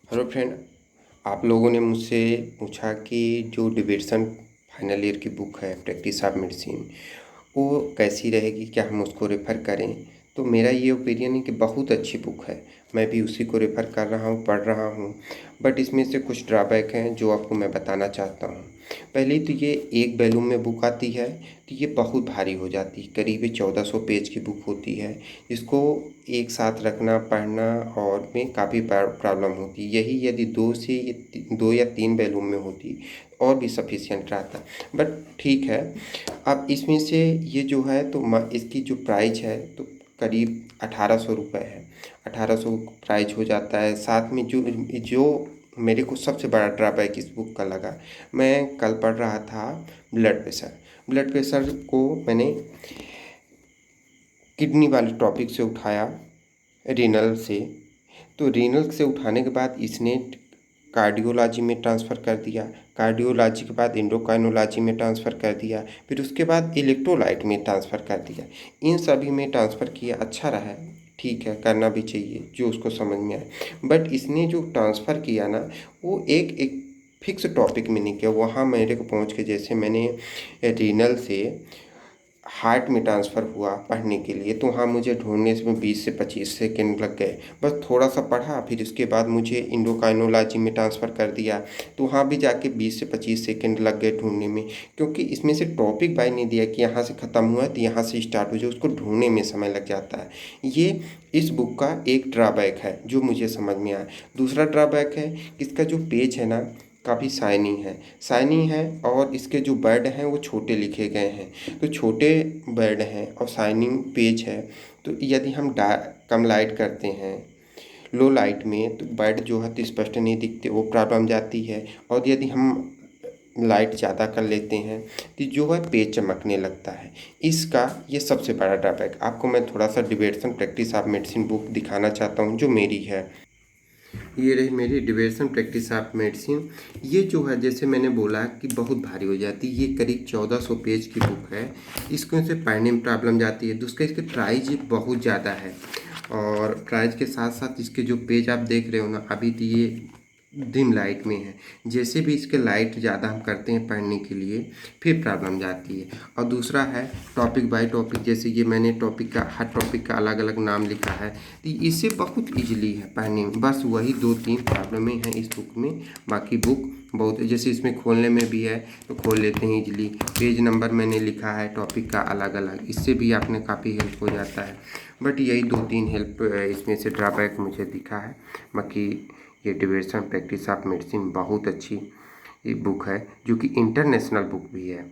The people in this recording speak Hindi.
Hello friend. आप लोगों ने मुझसे पूछा कि जो डिविएशन फाइनल ईयर की बुक है प्रैक्टिस ऑफ मेडिसिन वो कैसी रहेगी, क्या हम उसको रेफ़र करें। तो मेरा ये ओपिनियन है कि बहुत अच्छी बुक है। मैं भी उसी को रेफ़र कर रहा हूँ, पढ़ रहा हूँ। बट इसमें से कुछ ड्रॉबैक हैं जो आपको मैं बताना चाहता हूँ। पहले तो ये एक वॉल्यूम में बुक आती है, तो ये बहुत भारी हो जाती है। करीब 1400 पेज की बुक होती है। इसको एक साथ रखना, पढ़ना और में काफ़ी प्रॉब्लम होती। यही यदि 2 या 3 वॉल्यूम में होती और भी सफिशिएंट रहता। बट ठीक है। अब इसमें से ये जो है तो इसकी जो प्राइस है तो करीब 1800 रुपये है। 1800 प्राइस हो जाता है। साथ में जो जो मेरे को सबसे बड़ा ड्रॉबैक इस बुक का लगा, मैं कल पढ़ रहा था ब्लड प्रेशर को मैंने किडनी वाले टॉपिक से उठाया, रीनल से। तो रीनल से उठाने के बाद इसने कार्डियोलॉजी में ट्रांसफ़र कर दिया। कार्डियोलॉजी के बाद एंडोक्राइनोलॉजी में ट्रांसफ़र कर दिया। फिर उसके बाद इलेक्ट्रोलाइट में ट्रांसफ़र कर दिया। इन सभी में ट्रांसफ़र किया, अच्छा रहा, ठीक है, करना भी चाहिए जो उसको समझ में आए। बट इसने जो ट्रांसफ़र किया ना, वो एक एक फिक्स टॉपिक में नहीं किया। वहाँ मेरे को पहुँच के जैसे मैंने रीनल से हार्ट में ट्रांसफ़र हुआ पढ़ने के लिए, तो वहाँ मुझे ढूंढने में 20 से 25 सेकंड लग गए। बस थोड़ा सा पढ़ा, फिर उसके बाद मुझे इंडोक्राइनोलॉजी में ट्रांसफ़र कर दिया, तो वहाँ भी जाके 20 से 25 सेकंड लग गए ढूंढने में। क्योंकि इसमें से टॉपिक वाइज नहीं दिया कि यहाँ से ख़त्म हुआ तो यहाँ से स्टार्ट हो जाए, उसको ढूंढने में समय लग जाता है। ये इस बुक का एक ड्रॉबैक है जो मुझे समझ में आया। दूसरा ड्रॉबैक है कि इसका जो पेज है ना, काफ़ी शाइनी है और इसके जो वर्ड हैं वो छोटे लिखे गए हैं। तो छोटे वर्ड हैं और शाइनिंग पेज है, तो यदि हम कम लाइट करते हैं, लो लाइट में, तो वर्ड जो है तो स्पष्ट नहीं दिखते, वो प्रॉब्लम जाती है। और यदि हम लाइट ज़्यादा कर लेते हैं तो जो है पेज चमकने लगता है। इसका ये सबसे बड़ा ड्रॉबैक। आपको मैं थोड़ा सा deviation practice of medicine book दिखाना चाहता हूँ जो मेरी है। ये रही मेरी डिविएशन प्रैक्टिस ऑफ मेडिसिन। ये जो है जैसे मैंने बोला कि बहुत भारी हो जाती है। ये करीब 1400 पेज की बुक है। इसको से पढ़ने में प्रॉब्लम जाती है। दूसरा, इसके प्राइस बहुत ज़्यादा है। और प्राइस के साथ साथ इसके जो पेज आप देख रहे हो ना, अभी तो ये डिम लाइट में है। जैसे भी इसके लाइट ज़्यादा हम करते हैं पढ़ने के लिए, फिर प्रॉब्लम जाती है। और दूसरा है टॉपिक बाय टॉपिक। जैसे ये मैंने टॉपिक का, हर टॉपिक का अलग अलग नाम लिखा है, तो इससे बहुत ईजिली है पढ़ने में। बस वही 2-3 प्रॉब्लमें हैं इस बुक में। बाकी बुक बहुत, जैसे इसमें खोलने में भी है तो खोल लेते हैं ईजिली। पेज नंबर मैंने लिखा है टॉपिक का अलग अलग, इससे भी आपने काफ़ी हेल्प हो जाता है। बट यही 2-3 हेल्प इसमें से ड्रॉबैक मुझे दिखा है। बाकी ये डिविएशन प्रैक्टिस ऑफ मेडिसिन बहुत अच्छी बुक है, जो कि इंटरनेशनल बुक भी है।